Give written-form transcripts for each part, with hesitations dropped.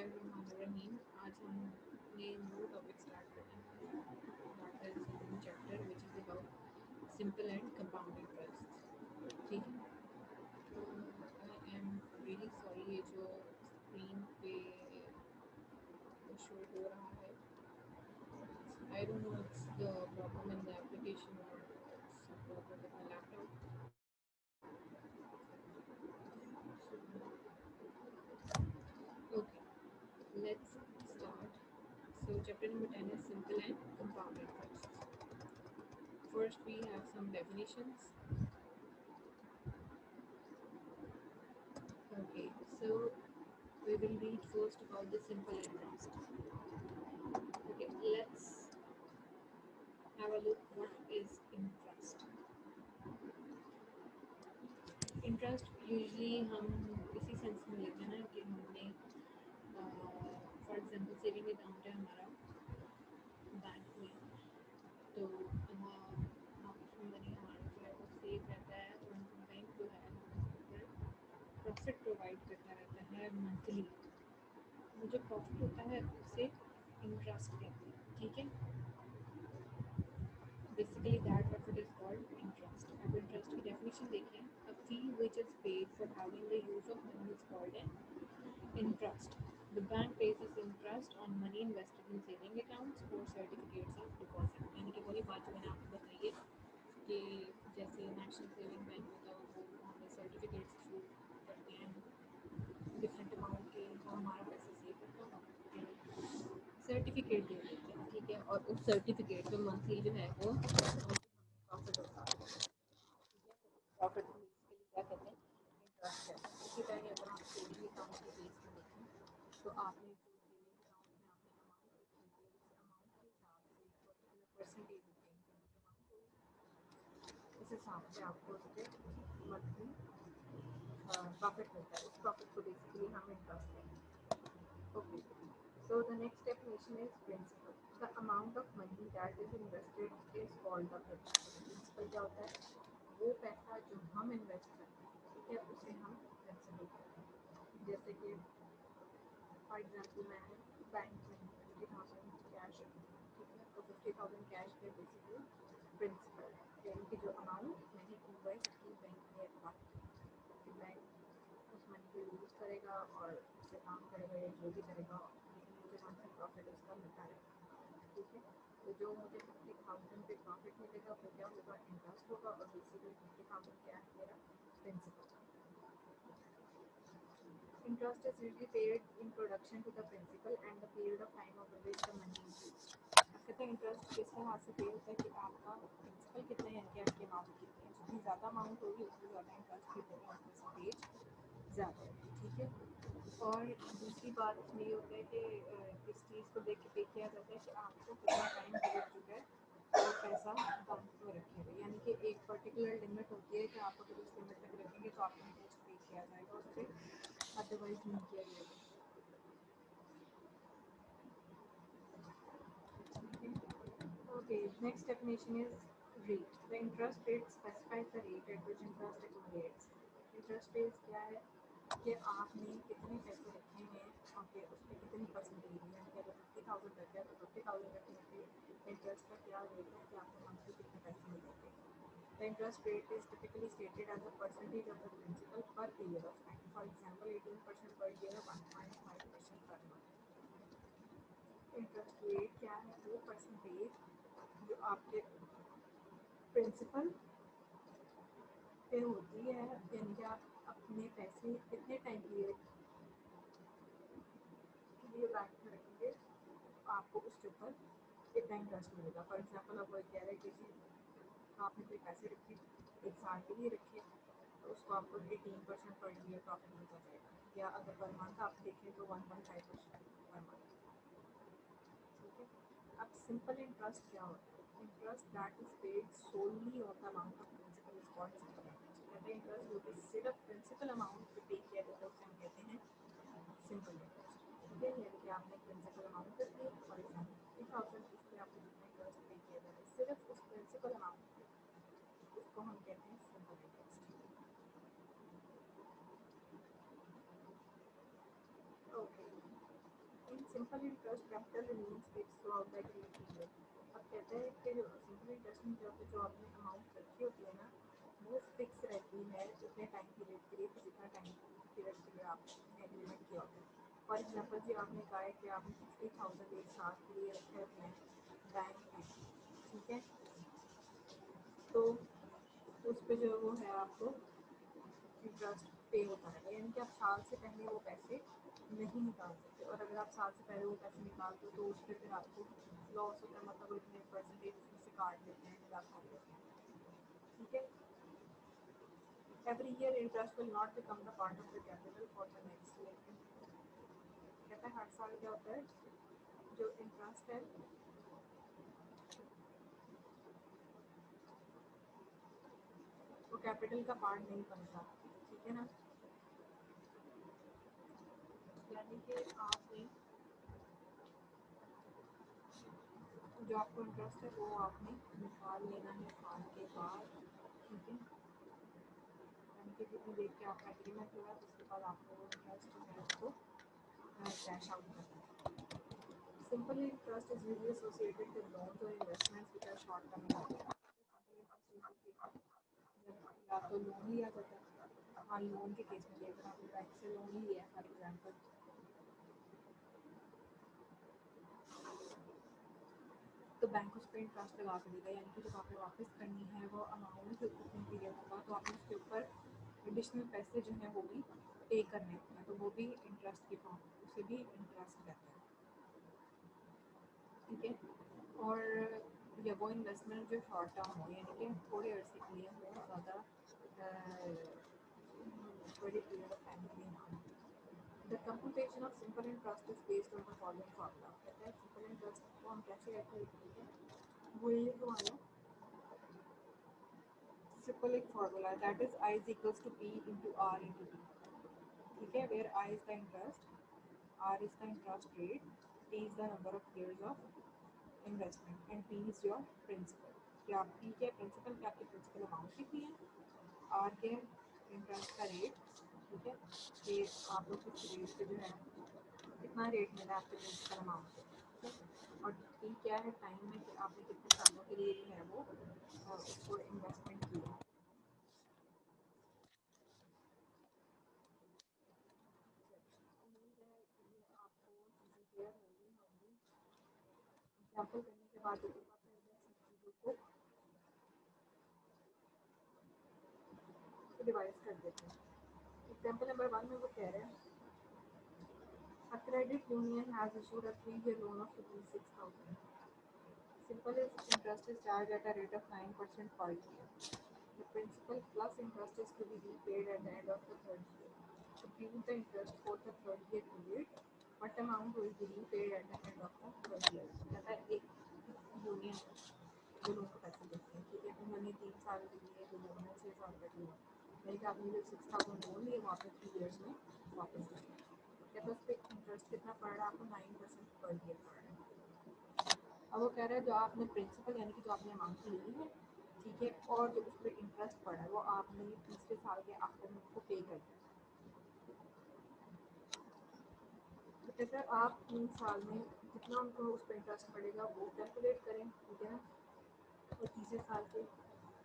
बिस्मिल्लाहिर्रहमानिर्रहीम। आज हमने न्यू टॉपिक स्टार्ट करना है, that is new chapter which is about simple and compound interest. ठीक है, तो आई एम रियली सॉरी, ये जो स्क्रीन पे शो हो रहा है, I don't know it's the problem in the application और it's a problem with my laptop. Okay, let's start. So chapter number 10 is simple and compound interest. First we have some definitions. Okay, so we will read first about the simple interest. Okay, let's have a look what is interest. Interest usually हम इसी sense में लेते हैं ना कि हमने for example saving account है हमारा बैंक में, तो मनी हमारा जो है वो सेव रहता है और बैंक जो है प्रॉफिट प्रोवाइड करता रहता है मंथली। वो जो प्रॉफिट होता है उसे इंटरेस्ट कहते हैं। ठीक है, basically that profit is called interest. अब इंटरेस्ट की डेफिनेशन देखें, a fee which is paid for having the use of money is called an interest. The bank pays us interest on money invested in saving accounts or certificates of deposit. यानी कि वही बात जो मैंने आपको बताई है कि जैसे नेशनल सेविंग बैंक होता है वो हमें सर्टिफिकेट्स इशू करते हैं डिफरेंट अमाउंट के, वो हमारा पैसा सेव करता है, सर्टिफिकेट दे देते हैं। ठीक है, और उस सर्टिफिकेट में मंथली जो है वो प्रॉफिट होता है। प्रॉफिट बेसिकली क्या कहते हैं, इंटरेस्ट कहते हैं। इसी तरह अगर हम सेविंग अकाउंट के केस में देखें तो आपने जो सेविंग अकाउंट में आपने अमाउंट रखी है उस अमाउंट के हिसाब से एक पर्टिकुलर परसेंटेज होती है इनकम की अमाउंट, उस हिसाब से आपको उस पर मंथली प्रॉफिट मिलता है। उस प्रॉफिट को बेसिकली हम इंटरेस्ट कहते हैं। Okay, so the next definition is principal. The amount of money that is invested is called the principal. Principal क्या होता है, वो पैसा जो हम इन्वेस्ट करते हैं, ठीक है, उसे हम प्रिंसिपल कहते हैं। जैसे कि फॉर एग्जांपल मैंने बैंक में 50,000 कैश रखी, ठीक है, तो 50,000 कैश पे बेसिकली प्रिंसिपल है, यानी कि जो अमाउंट मैंने इन्वेस्ट की बैंक में रखा, कि बैंक उस मनी को यूज़ करेगा और उससे काम करेगा या जो भी करेगा, लेकिन मुझे मंथली प्रॉफिट उसका मिलता रहेगा। ठीक है, तो जो मुझे 50,000 पे प्रॉफिट मिलेगा वो क्या होगा, इंटरेस्ट होगा, और बेसिकली 50,000 क्या है मेरा principal. Interest is usually paid in production to the principal and the period of time over which the money is used. अब कहते हैं इंटरेस्ट किस तरह से पे होता है कि आपका प्रिंसिपल कितना है, यानी कि आपकी अमाउंट कितनी है, जितनी ज़्यादा अमाउंट होगी उतनी ज़्यादा इंटरेस्ट भी देगा और परसेंटेज ज़्यादा होगी। ठीक है, और दूसरी बात इसमें ये होता है कि इस चीज़ को देख के पे किया जाता है कि आपको कितना टाइम गुजर चुका है और पैसा बैंक में रखे हुए, यानी कि एक पर्टिकुलर लिमिट होती है कि आप अगर उस लिमिट तक रखेंगे तो आपको इंटरेस्ट पे किया जाएगा उस पर, अदरवाइज नहीं किया जाएगा। Okay, next definition is rate. The interest rate specifies the rate at which interest accumulates. Interest rate क्या है कि आपने कितने पैसे रखे हैं और फिर उस पर कितनी परसेंटेज है, यानी कि अगर 50,000 रखे हैं तो 50,000 रखने पे इंटरेस्ट का क्या रेट है कि आपको मंथली कितने पैसे मिलेंगे। The interest rate is typically stated as a percentage of the principal per period of time. For example, 18% per year, 1.5% per month. Interest rate क्या है, वो परसेंटेज जो आपके प्रिंसिपल पे होती है, यानी कि आप अपने पैसे कितने टाइम पीरियड के लिए बैंक में रखेंगे तो आपको उसके ऊपर कितना इंटरेस्ट मिलेगा। फॉर एग्जांपल अब वो कह रहे हैं कि आपने कोई पैसे रखे 1 साल के लिए रखे, तो उसको आपको 18% पर ईयर प्रॉफिट मिलता जाएगा, या अगर पर मंथ आप देखें तो 1.5% पर मंथ। ठीक है, अब सिंपल इंटरेस्ट क्या होता है, interest that is paid solely on the amount of principal is called simple interest. कहते हैं इंटरेस्ट जो कि सिर्फ प्रिंसिपल अमाउंट पे पे किया जाता है उसे हम कहते हैं सिंपल इंटरेस्ट। ठीक है, यानी कि आपने प्रिंसिपल अमाउंट रख ली, फॉर एग्जाम्पल 50,000, इस पर आपको जितना इंटरेस्ट पे किया जा रहा है सिर्फ उस प्रिंसिपल अमाउंट पे, उसको हम कहते हैं simple interest. Okay, simple interest capital remains fixed through out the agreed period. अब कहते हैं कि जो सिंपल इंटरेस्ट में जो आपने अमाउंट रखी होती है ना, वो फिक्स रहती है उतने टाइम पीरियड के लिए, जितना टाइम पीरियड के लिए आपने एग्रीमेंट किया होता है। फॉर एग्जाम्पल जी आपने कहा है कि आपने 60,000 एक साल के लिए रखे अपने बैंक में, ठीक है, तो उस पर जो वो है आपको इंटरेस्ट पे होता है, यानी कि आप साल से पहले वो पैसे नहीं निकाल सकते, और अगर आप साल से पहले वो पैसे निकालते हो तो उस पर फिर आपको लॉस होता है, मतलब वो इतने परसेंटेज उसमें से काट लेते हैं, लगा काट लेते हैं, ठीक है। Every year interest will not become the part of the capital for the next year. कहता है हर साल क्या होता है, जो इंटरेस्ट है वो कैपिटल का पार्ट नहीं बनता, ठीक है ना। यानी कि आपने जो आपको इंटरेस्ट है वो आपने निकाल लेना है साल के बाद, ठीक है, यानी कि जितनी देर के आपका एग्रीमेंट हुआ उसके बाद आपको वो इंटरेस्ट जो है उसको कैश आउट करना है। Simple interest is usually associated with loans और investments which are short term in nature. जब या तो लोन लिया जाता है, हाँ लोन के केस में अगर आपने बैंक से लोन लिया है फॉर एग्जाम्पल, तो बैंक उस पर इंटरेस्ट लगा के देगा, यानी कि जब आपने वापस करनी है वो अमाउंट कितने पीरियड होगा, तो आपने उसके ऊपर एडिशनल पैसे जो हैं वो भी पे करने होते हैं, तो वो भी इंटरेस्ट की फॉर्म, उसे भी इंटरेस्ट कहते हैं, ठीक है। और या वो इन्वेस्टमेंट जो शॉर्ट टर्म हो, यानी कि थोड़े अर्से के लिए हो, ज़्यादा बड़े पीरियड ऑफ टाइम के लिए ना हो। The computation of simple interest is based on the following formula. कहता है सिंपल इंटरेस्ट को हम कैसे कैलकुलेट करते हैं, वो ये हमारा सिंपल एक फार्मूला है, that is I is equals to P into R into T, ठीक है, where I is the interest, R is the interest rate, T is the number of years of investment and P is your principal. क्या P क्या principal, क्या आपकी principal amount कितनी है, are के interest का रेट, ठीक है, कि आपको किस रेट पे जो है कितना रेट मिला आपके प्रिंसिपल अमाउंट पे, ठीक है, और टी क्या है टाइम में कि आपने कितने सालों के लिए जो है वो उसको इन्वेस्टमेंट किया। उम्मीद है कि आपको चीज़ें क्लियर होंगी। एग्जाम्पल करने के बाद एक बार फिर मैं चीज़ों को डिवाइस कर देते हैं। एग्जाम्पल नंबर 1 में वो कह रहे हैं a credit union has issued a 3-year loan of ₹6,000. Simple is interest is charged at a rate of 9% per year. The principal plus interest is to be repaid at the end of the third year. Compute the interest for the third year period. What amount will be repaid at the end of the third year? कहता है एक union जो लोगों को पैसे देते हैं, ठीक है, उन्होंने 3 साल के लिए जो लोन है 6 साल का दिया, यानी कि आपने जो 6,000 लोन लिए वो आपने 3 ईयर्स में वापस देना है। कहता है उस पर इंटरेस्ट कितना पड़ रहा है आपको, 9% पर ईयर पड़ रहा है। अब वो कह रहा है जो आपने प्रिंसिपल यानी कि जो आपने अमाउंट ली है, ठीक है, और जो उस पर इंटरेस्ट पड़ा है वो आपने तीसरे साल के आखिर में उसको पे करना है। तो कहते हैं आप 3 साल में जितना उनको उस पर इंटरेस्ट पड़ेगा वो कैलकुलेट करें, ठीक है ना, और तीसरे साल के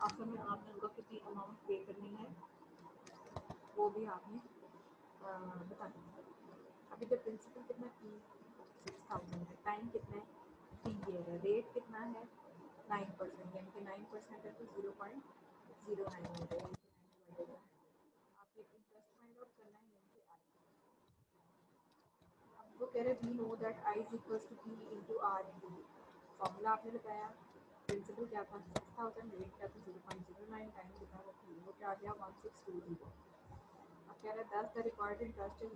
आखिर में आपने उनको कितनी अमाउंट पे करनी है वो भी आपने बताना है। अभी तो प्रिंसिपल कितना की 6,000 है, टाइम कितना है 3 ईयर है, रेट कितना है 9%, यानी कि 9% है तो 0.09 हो जाएगा, आपने इंटरेस्ट फाइंड आउट करना है, यानी कि अब वो कह रहे we know that I is equals to P into R into D. Formula आपने बताया, प्रिंसिपल क्या था 6,000, रेट क्या था 0.09, टाइम कितना था 3, वो क्या आ गया 1620। अब कह रहा है 10 द रिक्वायर्ड इंटरेस्ट इज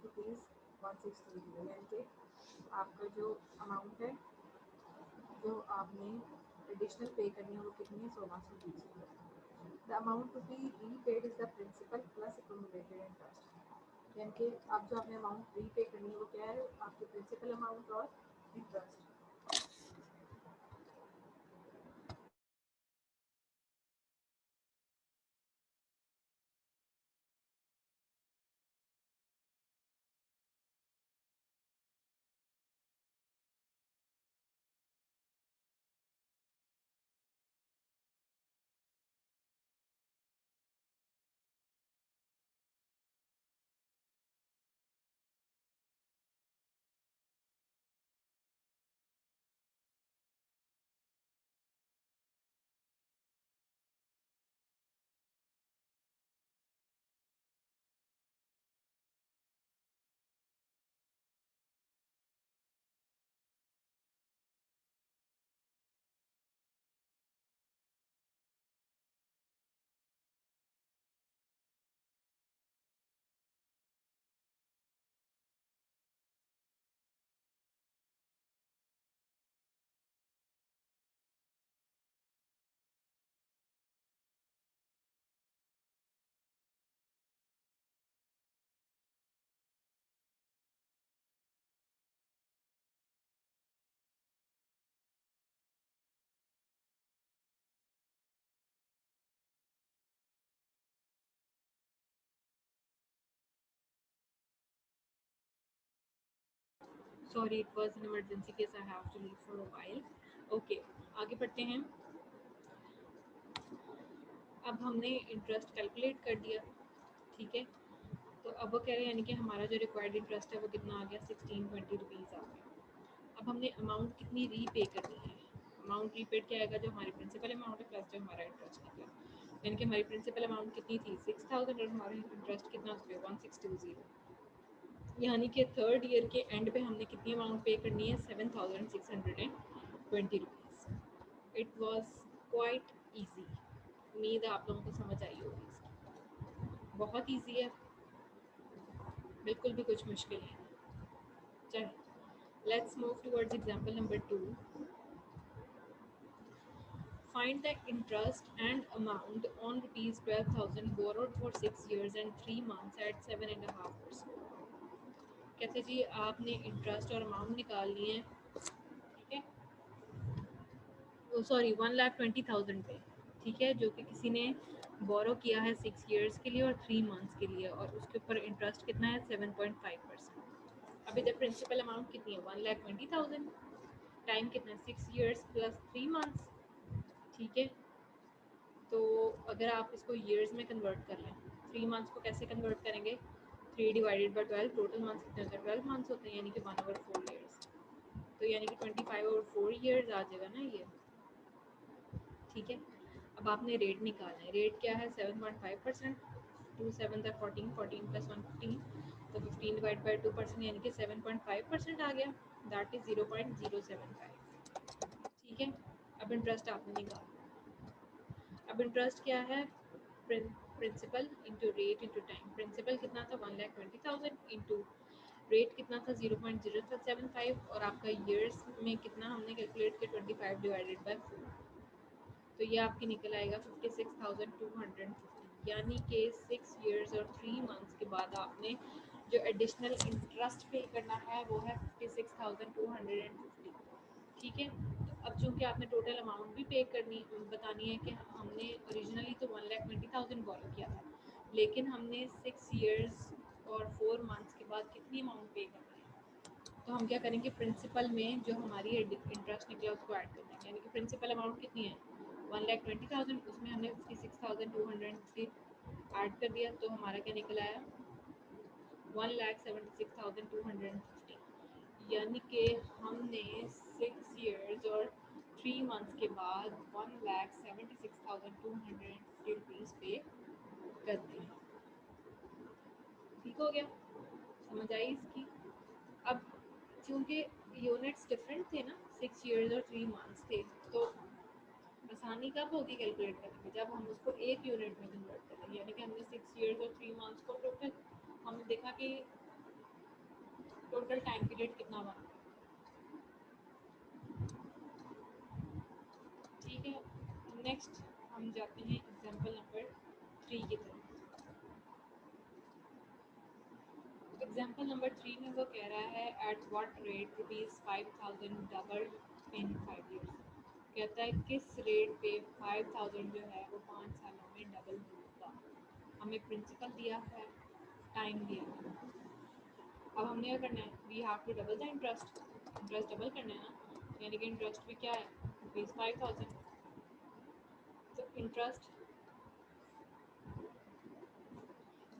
₹1620, यानी कि आपका जो अमाउंट है जो आपने एडिशनल पे करनी है वो कितनी है 1620। The amount to be repaid is the principal plus accumulated interest, यानी कि आप जो आपने अमाउंट रीपे करनी है वो क्या है आपके प्रिंसिपल अमाउंट और interest. Sorry, it was an emergency case, I have to leave for a while. Okay, आगे बढ़ते हैं। अब हमने इंटरेस्ट कैलकुलेट कर दिया, ठीक है। तो अब वो कह रहे हैं यानी कि हमारा जो रिक्वायर्ड इंटरेस्ट है वो कितना आ गया, 1620 रुपीज़ आ गया। अब हमने अमाउंट कितनी रीपे करनी है। अमाउंट रीपेड क्या आएगा, जो हमारी प्रिंसिपल अमाउंट है प्लस जो हमारा इंटरेस्ट निकला, यानी कि हमारी प्रिंसिपल अमाउंट कितनी थी 6000 और हमारी इंटरेस्ट कितना उस पर 1620, यानी कि थर्ड ईयर के एंड पे हमने कितनी अमाउंट पे करनी है, 7620 rupees. It was quite easy. उम्मीद है आप लोगों को समझ आई होगी इसकी। बहुत ईजी है, बिल्कुल भी कुछ मुश्किल नहीं। चलिए, let's move towards example number 2। Find the interest and amount on rupees 12,000 borrowed for 6 years and 3 months at 7.5%। कहते जी आपने इंटरेस्ट और अमाउंट निकालनी है, ठीक है, सॉरी 1,20,000 पे, ठीक है, जो कि किसी ने बोरो किया है 6 इयर्स के लिए और 3 मंथ्स के लिए, और उसके ऊपर इंटरेस्ट कितना है 7.5%। अब इधर प्रिंसिपल अमाउंट कितनी है 1,20,000, टाइम कितना है 6 इयर्स प्लस 3 मंथ्स, ठीक है। तो अगर आप इसको ईयर्स में कन्वर्ट कर लें, 3 मंथ्स को कैसे कन्वर्ट करेंगे, 3/12, टोटल मंथ्स कितने होते हैं 12 मंथ्स होते हैं, यानी कि 1/4 ईयर्स, तो यानी कि 25/4 ईयर्स आ जाएगा ना ये, ठीक है। अब आपने रेट निकालना है, रेट क्या है 7.5%, 2 7 14, 14 + 1 15, तो 15/2%, यानी कि 7.5% आ गया, दैट इज 0.075, ठीक है। अब इंटरेस्ट आपने निकालना। अब इंटरेस्ट क्या है, principal into rate into time. Principal कितना था 1,20,000 इंटू रेट कितना था 0.075, और आपका ईयर्स में कितना हमने कैलकुलेट किया 25/4, तो ये आपकी निकल आएगा 56,250, यानी कि 6 इयर्स और 3 मंथ्स के बाद आपने जो एडिशनल इंटरेस्ट पे करना है वो है 56,250, ठीक है। तो अब चूँकि आपने टोटल अमाउंट भी पे करनी बतानी है कि हमने ओरिजिनली तो 1,20,000 बोरो किया था, लेकिन हमने 6 इयर्स और 4 मंथ्स के बाद कितनी अमाउंट पे करनी है, तो हम क्या करेंगे, प्रिंसिपल में जो हमारी इंटरेस्ट निकला उसको ऐड कर देंगे, यानी कि प्रिंसिपल अमाउंट कितनी है 1,20,000, उसमें हमने 56,250 ऐड कर दिया, तो हमारा क्या निकल आया 1,76,250, यानी कि हमने 6 इयर्स और 3 मंथ्स के बाद 1,76,250 रुपीज़ पे कर दिए। ठीक हो गया, समझ आई इसकी। अब चूँकि यूनिट्स डिफरेंट थे ना, 6 इयर्स और 3 मंथ्स थे, तो आसानी कब होगी कैलकुलेट करने में, जब हम उसको एक यूनिट में कन्वर्ट करें, यानी कि हमने 6 इयर्स और 3 मंथ्स को टोटल हमने देखा कि टोटल टाइम पीरियड कितना बना, ठीक है। नेक्स्ट हम जाते हैं एग्जांपल नंबर 3 की तरफ। एग्जांपल नंबर 3 में वो कह रहा है at what rate ₹5,000 double in 5 years. कहता है किस रेट पे 5,000 जो है वो 5 सालों में डबल होगा। हमें प्रिंसिपल दिया है, टाइम दिया है, अब हमने क्या करना है, we have to double the interest, interest double करना है ना, यानी कि इंटरेस्ट भी क्या है ₹5,000, तो इंटरेस्ट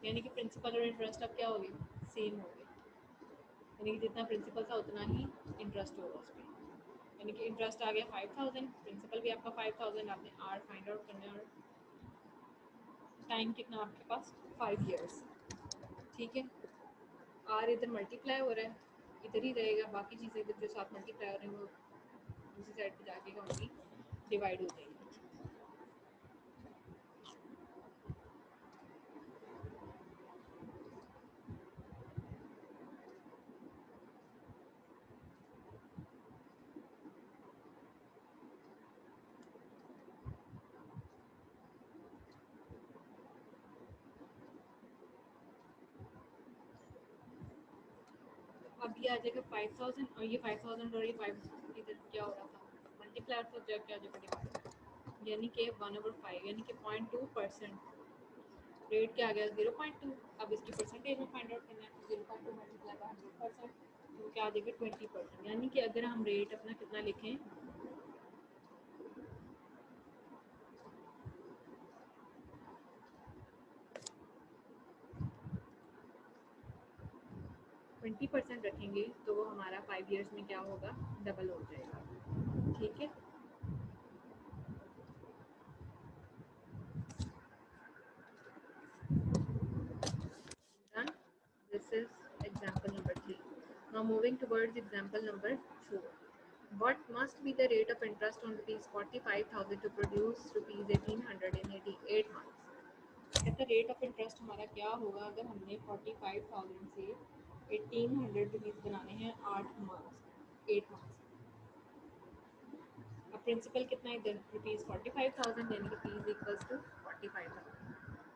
यानी कि प्रिंसिपल और इंटरेस्ट अब क्या हो गए, सेम हो गए, यानी कि जितना प्रिंसिपल था उतना ही इंटरेस्ट होगा उस पर, यानी कि इंटरेस्ट आ गया 5,000, प्रिंसिपल भी आपका 5,000, आपने आर फाइंड आउट करना है, और टाइम कितना आपके पास 5 इयर्स, ठीक है। आर इधर मल्टीप्लाई हो रहा है, इधर ही रहेगा, बाकी चीज़ें इधर जो साथ मल्टीप्लाई हो रहे हैं वो दूसरी साइड पे जाके होंगी, डिवाइड हो जाएगी। अब ये आ जाएगा 5,000, और ये 5,000 और ये 5 इधर क्या हो रहा था मल्टीप्लाई, तो क्या क्या जगह डिवाइड, यानी कि 1/5, यानी कि 0.2%, रेट क्या आ गया 0.2। अब इसकी परसेंटेज में फाइंड आउट करना है, तो 0.2 मल्टीप्लाई बाय 100%, क्या आ जाएगा 20%। यानी कि अगर हम रेट अपना कितना लिखें, ट्वेंटी परसेंट रखेंगे तो वो हमारा 5 ईयर्स में क्या होगा, डबल हो जाएगा। ठीक है, done. This is example number 3. Now moving towards example number 4. What must be the rate of interest on rupees 45,000 to produce rupees 1800 in 88 months? कहते रेट ऑफ इंटरेस्ट हमारा क्या होगा अगर हमने 45,000 से 1800 रुपीज़ बनाने हैं 8 मंथ्स। अब प्रिंसिपल कितना है इधर, रुपीज़ 45,000 यानी कि फीस इक्वल्स टू 45,000।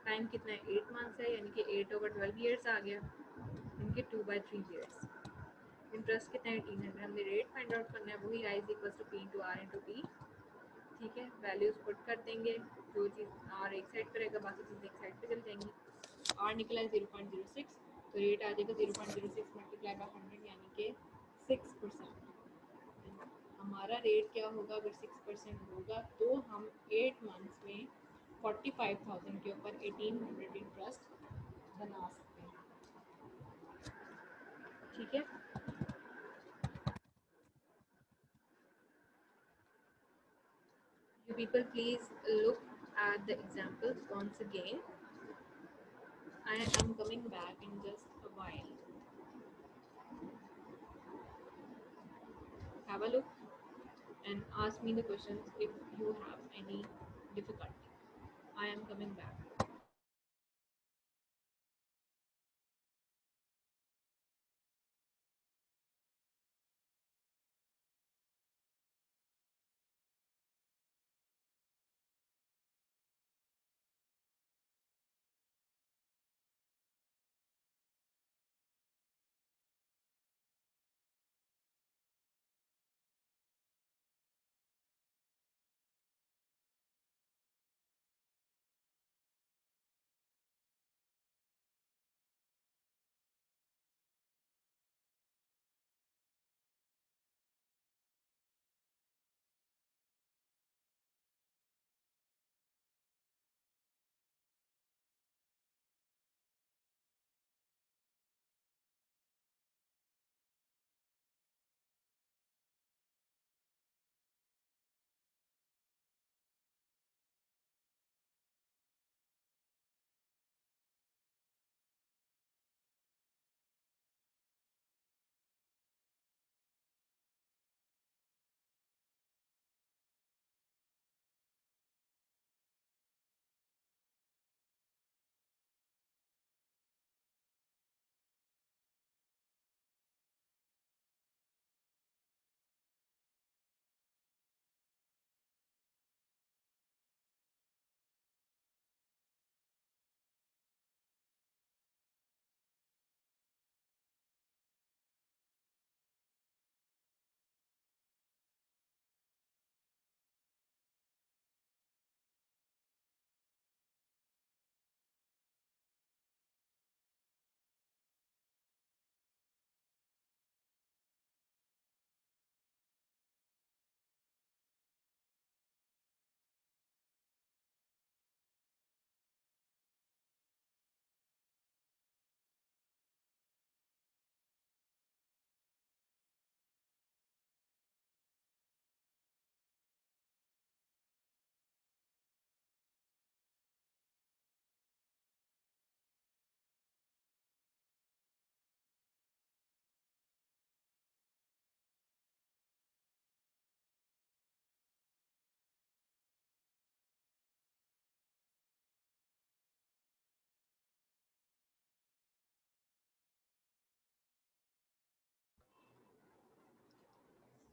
टाइम कितना है, 8 मंथ्स है, यानी कि 8/12 ईयर्स आ गया, इनके 2/3 ईयर्स। इंटरेस्ट कितना है 1800, हमने रेट फाइंड आउट करना है, वही I is equals to P into R into T. ठीक है, वैल्यूज पुट कर देंगे, जो चीज़ आर एक साइड पर रहेगा बाकी चीज़ें एक साइड पर चल जाएंगी। आर निकला है 0.06, तो रेट आ जाएगा 0.06 मल्टीप्लाई बाय 100 यानी कि 6%। हमारा रेट क्या होगा, अगर 6% होगा तो हम 8 मंथ्स में 45,000 के ऊपर 1800 इंटरेस्ट बना सकते हैं। ठीक है, you people please look at the examples once again. I am coming back in just a while. Have a look and ask me the questions if you have any difficulty. I am coming back.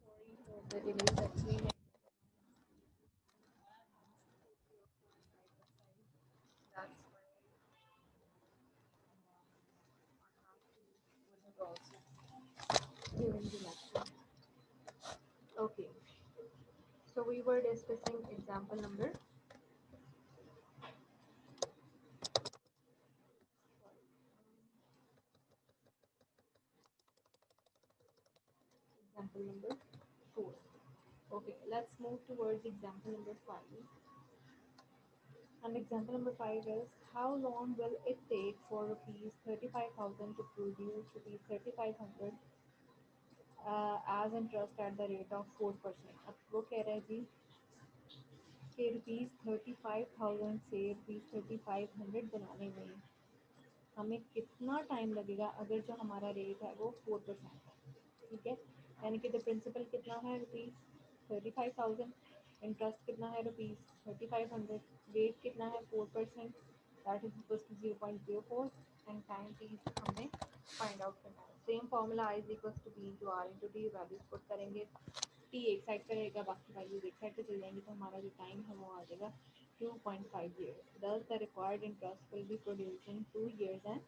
Sorry for the delay. Actually, that's why also during the lecture. Okay, so we were discussing example number. example number 4. Okay, let's move towards example number 5. And example number 5 is, how long will it take for rupees 35,000 to produce rupees 3,500 as interest at the rate of 4%? अब वो कह रहा है जी कि ₹35,000 से ₹3,500 बनाने में हमें कितना टाइम लगेगा अगर जो हमारा रेट है वो 4% है, ठीक है। यानी कि द प्रिंसिपल कितना है ₹35,000, इंटरेस्ट कितना है ₹3,500, रेट कितना है 4%, that is equal to 0.04, and time please हमें फाइंड आउट करना है। Same formula I is equal to B into R into D, values put करेंगे, टी एक साइड पर रहेगा, बाकी वैल्यूज एक साइड पर चल जाएंगी, तो हमारा जो टाइम है वो आ जाएगा 2.5 years. Thus, the required interest will be produced in 2 years and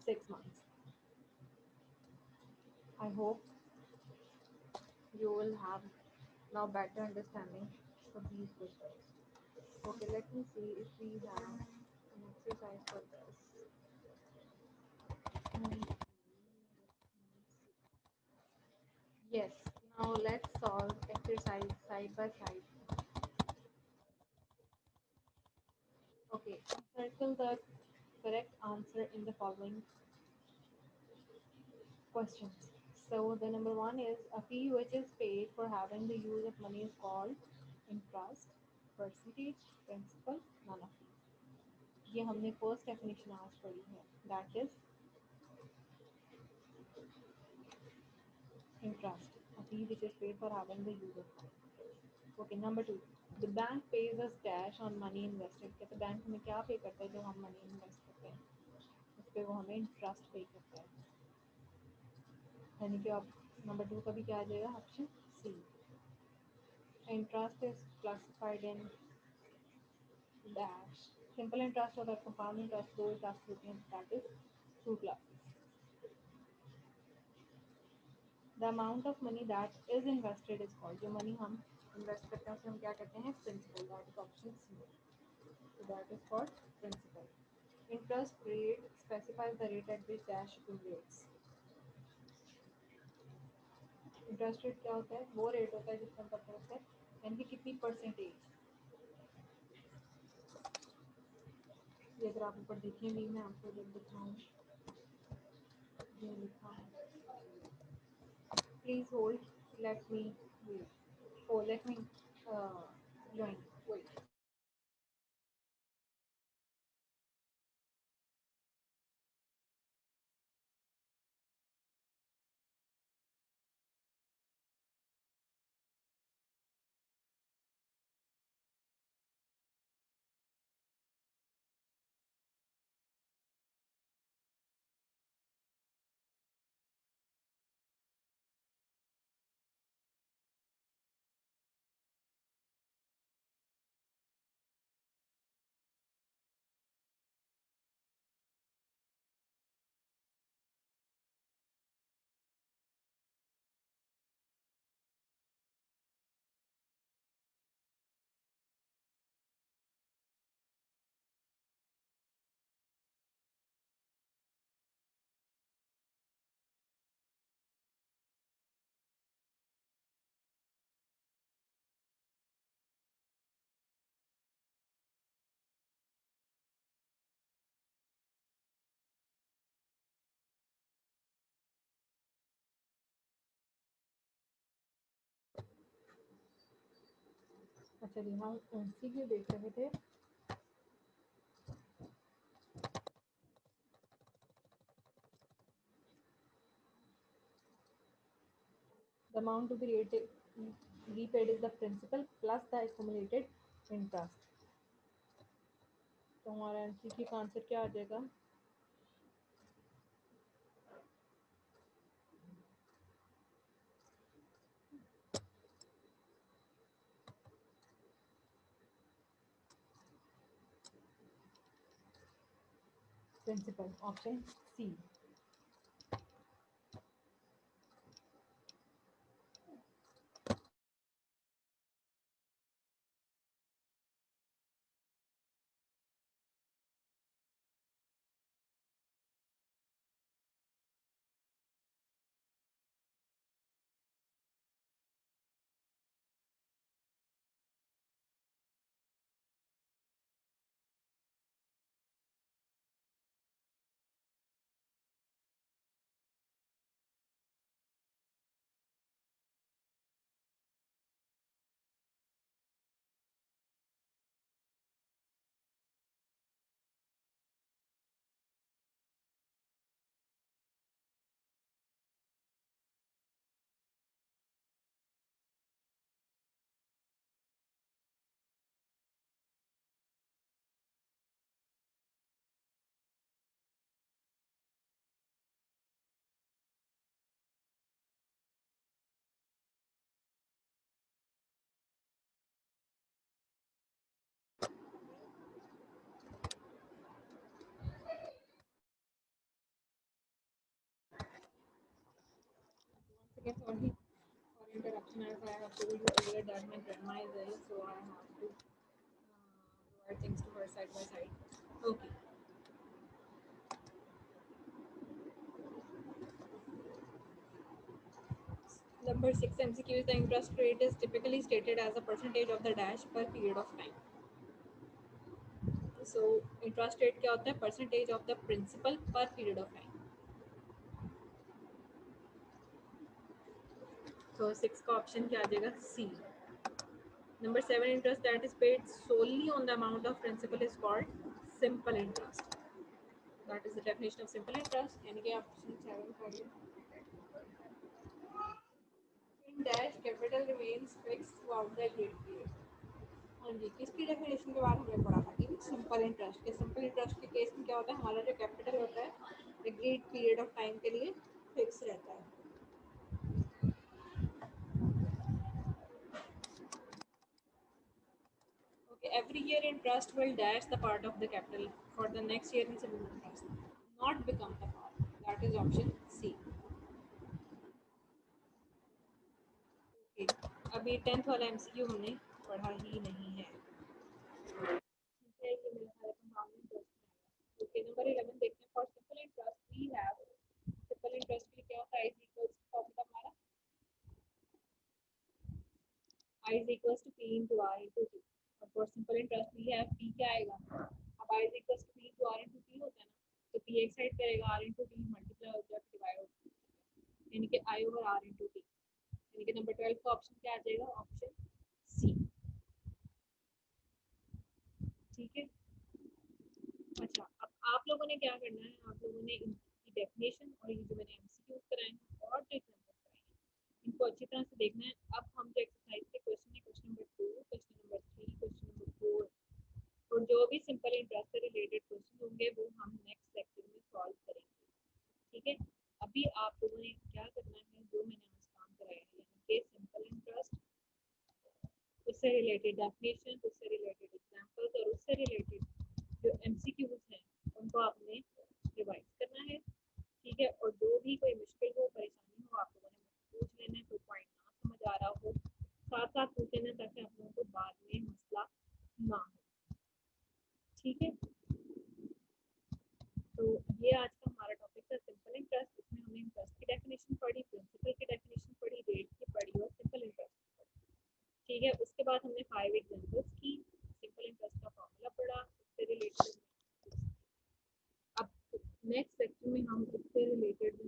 6 months. I hope you will have now better understanding of these questions. Okay, let me see if we have an exercise for this. Yes, now let's solve exercise side by side. Okay, circle the correct answer in the following questions. So the number one is, a fee which is paid for having the use of money is called interest, percentage, principal, none of these. ये हमने first definition आज पढ़ी है, that is interest, a fee which is paid for having the use of money. Okay, number two, the bank pays us cash on money invested. कहते bank हमें क्या पे करता है जब हम money invest करते हैं, उस पर वो हमें interest पे करता है, यानी कि अब नंबर टू का भी क्या आ जाएगा, option C. Interest is classified in dash, simple interest होता है, कंपाउंड इंटरेस्ट, दो इंटरेस्ट होते हैं, that is two classes. The amount of money that is invested is called, जो मनी हम इन्वेस्ट करते हैं उसे हम क्या कहते हैं, principal, that is option C, so that is called principal. Interest rate specifies the rate at which dash accumulates. Interest rate क्या होता है, वो रेट होता है जिसका हम पता होता है, यानी कि कितनी परसेंटेज। ये अगर आप ऊपर देखेंगे, मैं आपको जब दिखाऊँ, ये लिखा है, please hold, let me wait, oh let me join, wait. अच्छा जी, हम एमसीक्यू देख रहे थे। The amount to be repaid is the principal plus the accumulated interest. तो हमारा एमसीक्यू का आंसर क्या आ जाएगा, principal, option C. Okay, sorry for interruption as I have told you earlier that my grandma is ill, so I have to provide things to her side by side. Okay. Number 6 MCQ is the interest rate is typically stated as a percentage of the dash per period of time. So interest rate क्या होता है? Percentage of the principal per period of time. So 6 का option क्या आ जाएगा? C. Number 7 interest that is paid solely on the amount of principal is called simple interest. That is the definition of simple interest. यानी कि option 7 for you. In dash capital remains fixed throughout the agreed period. हाँ जी, किसकी definition के बाद हमने पढ़ा था कि सिंपल इंटरेस्ट के सिंपल इंटरेस्ट के केस में क्या होता है, हमारा जो कैपिटल होता है एग्रीड पीरियड ऑफ टाइम के लिए फिक्स रहता है. Okay, every year interest will dash the part of the capital for the next year in simple interest, not become the part. That is option C. Okay, अभी 10th वाला MCQ हमने पढ़ा ही नहीं है. ठीक है, ये मेरा सारा कंपाउंड इंटरेस्ट. ओके, नंबर 11 देखते हैं. For simple interest we have simple interest के लिए क्या होता है, इज इक्वल्स टू फॉर्मूला हमारा I is equals to P into R into T. और for simple interest we have P क्या आएगा, अब I is equals to P into R into T होता है ना, तो P एक साइड करेगा, R into T मल्टीप्लाई हो जाएगा, डिवाइड हो जाएगा, यानी कि I over R into T. यानी कि नंबर 12 का ऑप्शन क्या आ जाएगा, ऑप्शन सी. ठीक है. अच्छा, अब आप लोगों ने क्या करना है, आप लोगों ने इनकी डेफिनेशन और ये जो मैंने एमसीक्यूज कराए हैं और जो एग्जांपल्स कराए हैं इनको अच्छी तरह से देखना है. अब हम जो एक्सरसाइज के क्वेश्चन है, question number 2, question number 3, question number 4 और जो भी सिंपल इंटरेस्ट से रिलेटेड क्वेश्चन होंगे वो हम नेक्स्ट लेक्चर में सॉल्व करेंगे. ठीक है. अभी आप लोगों ने क्या करना है, जो मैंने आज काम कराया है यानी कि सिंपल इंटरेस्ट, उससे रिलेटेड डेफिनेशन, उससे रिलेटेड एग्जांपल्स और उससे रिलेटेड जो एमसीक्यूज हैं उनको आपने रिवाइज करना है. ठीक है. और जो भी कोई मुश्किल हो, परेशानी हो, आप लोगों ने मुझसे पूछ लेना है. कोई पॉइंट ना समझ आ रहा हो, साथ साथ पूछ लेना ताकि आप लोगों को बाद में मसला ना हो. ठीक है. तो ये आज का हमारा टॉपिक था सिंपल इंटरेस्ट. इसमें हमने इंटरेस्ट की डेफिनेशन पढ़ी, प्रिंसिपल की डेफिनेशन पढ़ी, रेट की पढ़ी और सिंपल इंटरेस्ट की पढ़ी. ठीक है. उसके बाद हमने 5 एग्जांपल्स की, सिंपल इंटरेस्ट का फॉर्मूला पढ़ा, उससे रिलेटेड. अब नेक्स्ट सेक्शन में हम इससे रिलेटेड